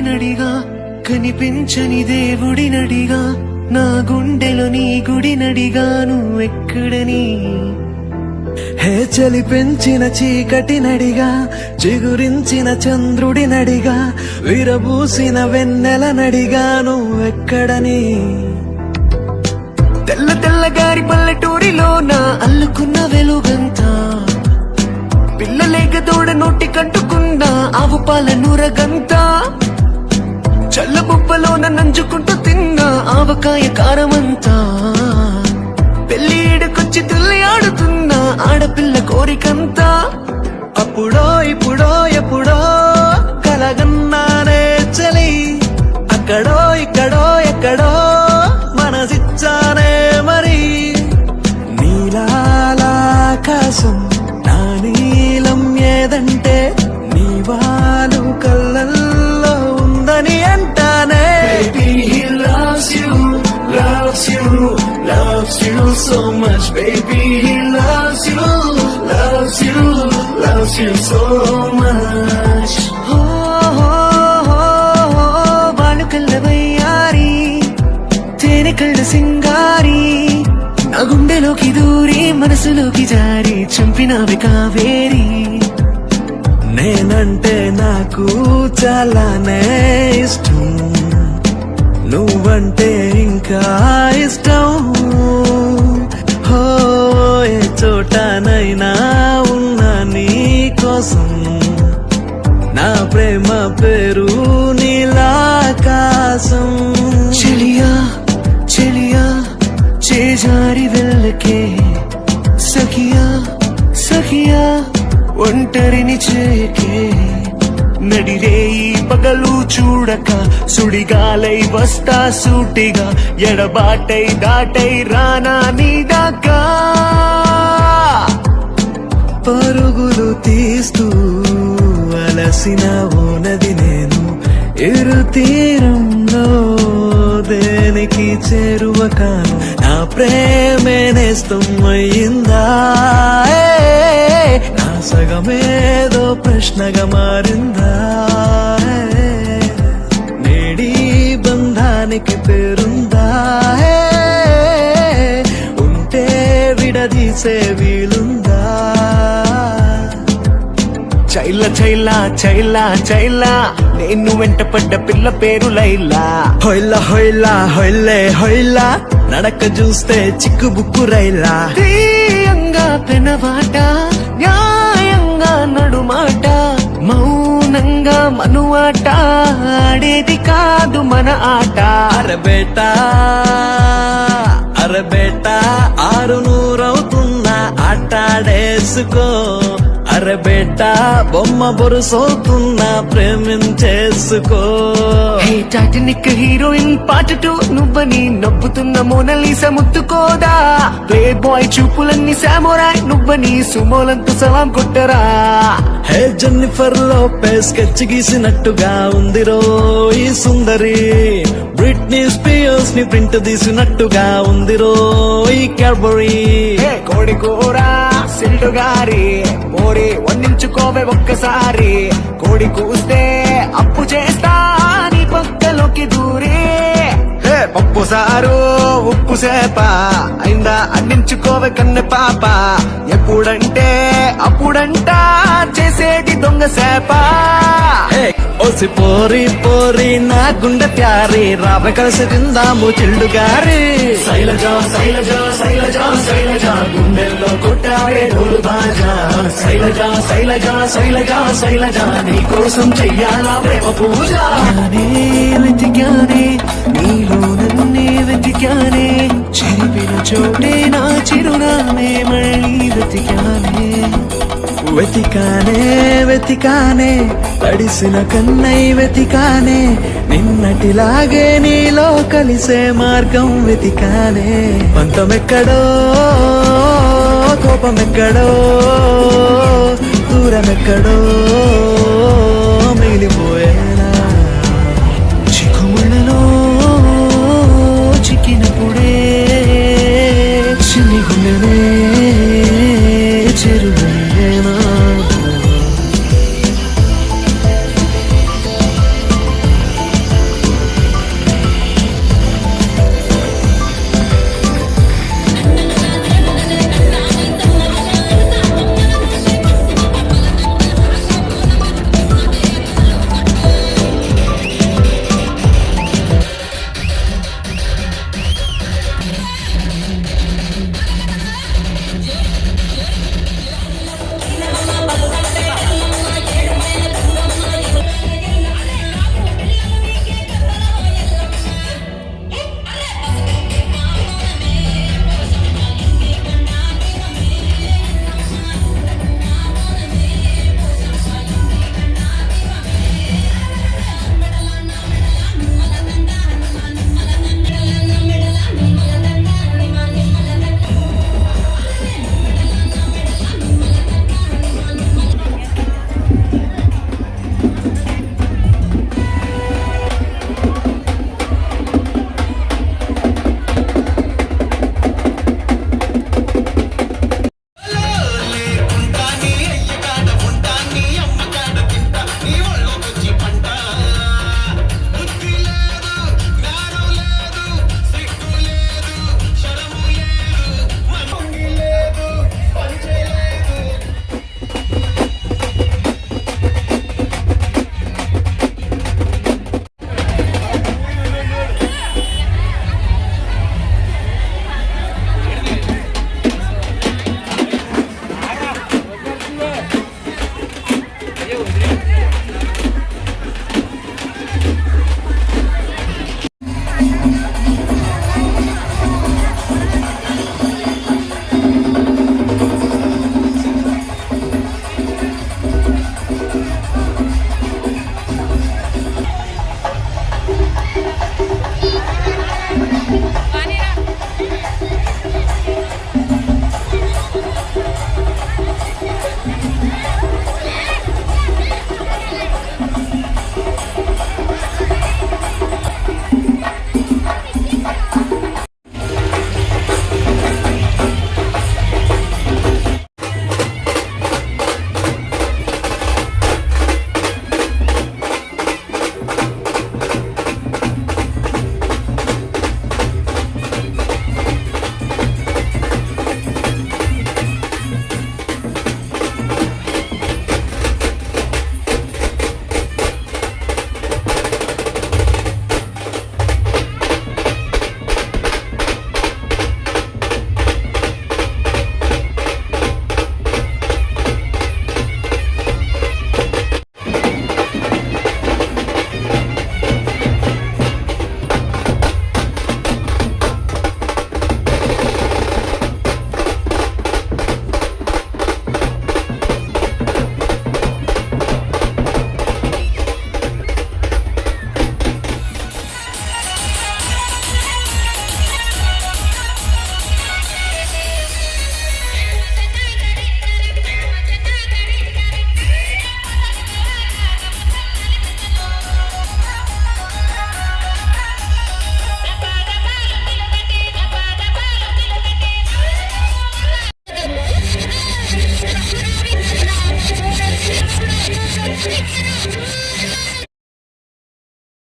గుడినడిగా కనిపించని దేవుడినడిగా నా గుండెలో నీ గుడినడిగా నువ్వెక్కడని హే చలి పెంచిన చీకటి నడిగా చిగురించిన చంద్రుడి నడిగా విరబూసిన వెన్నెల నడిగా నువ్వెక్కడని తెల్ల తెల్లగారి పల్లెటూరిలో నా అల్లుకున్న వెలుగంతా పిల్లలేక తోడ నోటి కంటుకున్న ఆవు పాల నూరగంతా చల్లబుబ్బలోన నంచుకుంటూ తిన్న ఆవకాయ కారమంతా పెళ్లి ఏడుకొచ్చి తుల్లి ఆడుతున్న ఆడపిల్ల కోరికంతా అప్పుడో ఇప్పుడో ఎప్పుడో కలగన్నానే చలి అక్కడో ఇక్కడో ఎక్కడో మనసిచ్చానే మరి నీలాకాశం నా నీలం ఏదంటే నీ వాలు కళ్ళల్లో ఉందని అంటానే Baby, he loves you, loves you, loves you so much. Baby, he loves you, loves you, loves you so much. Balu కళ్ళ వయ్యారి తేనె కళ్ళ సింగారి నా గుండెలోకి దూరి మనసులోకి జారి చంపినవి కావేరి నేనంటే నాకు చాలానే ఇష్టం నువ్వంటే ఇంకా ఇష్టం హో ఏ చోటనైనా ఉన్నా నీ కోసం నా ప్రేమ పేరు నీలాకాశం చెలియా చెలియా చేజారి వెళ్ళకే సఖియా సఖియా ఒంటరిని చేయకే నడిరేయి పగలు చూడక సుడిగాలై వస్తా సూటిగా ఎడబాటై దాటై రానా నీదాకా పరుగులు తీస్తూ అలసిన ఓనది నేను ఇరు తీరంలో దేనికి చేరువ కాను నా ప్రేమే నేస్తం అయ్యిందా నా సగమేదో ప్రశ్నగా మారిందా నేడి బంధానికి పేరుందా ఉంటే విడదీసే వీలుందా చైలా చైలా చైలా చైలా నేను వెంట పడ్డ పిల్ల పేరు లైలా హొయ్లా హొయ్లా హొయ్లే హొయ్లా నడక చూస్తే చిక్కు బుక్కు రైలా తీయంగా పెనవాట న్యాయంగా నడుమాట మౌనంగా మనువాట ఆడేది కాదు మన ఆట అరబేటా అరబేటా 600 అవుతున్నా ఆటాడేసుకో అరబేటా బొమ్మ బొరుసవుతున్నా ప్రేమించేసుకో హే టైటానిక్ హీరోయిన్ పార్ట్ 2 నువ్వని నవ్వుతున్న మోనలీసా ముత్తుకోదా ప్లే బాయ్ చూపులన్నీ సామురాయ్ నువ్వని సుమోలంతో సలాం కొట్టరా హే జెన్నిఫర్ లోపెస్ స్కెచ్ గీసినట్టుగా ఉందిరో ఈ సుందరి బ్రిట్నీ స్పియర్స్ ని ప్రింట్ తీసినట్టుగా ఉందిరో ఈ క్యాడ్బరీ హే కోడి కూర సిల్డు గారి పోరి వండించుకోవే ఒక్కసారి కోడి కూస్తే అప్పు చేస్తా నీ పక్కలోకి దూరి హే పప్పు సారు ఉప్పు సేప అయిందా అందించుకోవే కన్నె పాప ఎప్పుడంటే అప్పుడంట చేసేది దొంగ సేప ఓసి పోరి పోరి నా గుండె ప్యారి రావ కలిసి తిందాము చిల్డు గారి శైలజ శైలజ శైలజ శైలజ గుండెల్లో కొట్టాడే డోలు బాజా శైలజ శైలజ శైలజ శైలజ నీ కోసం చెయ్యాలా ప్రేమ పూజ వెతికానే నీలో నన్నే వెతికానే చెరిపిన చోటే నా చిరునామే మళ్ళీ వెతికానే వెతికానే వెతికానే తడిసిన కన్నై వెతికానే నిన్నటిలాగే నీలో కలిసే మార్గం వెతికానే పంతమెక్కడో కోపమెక్కడో దూరమెక్కడో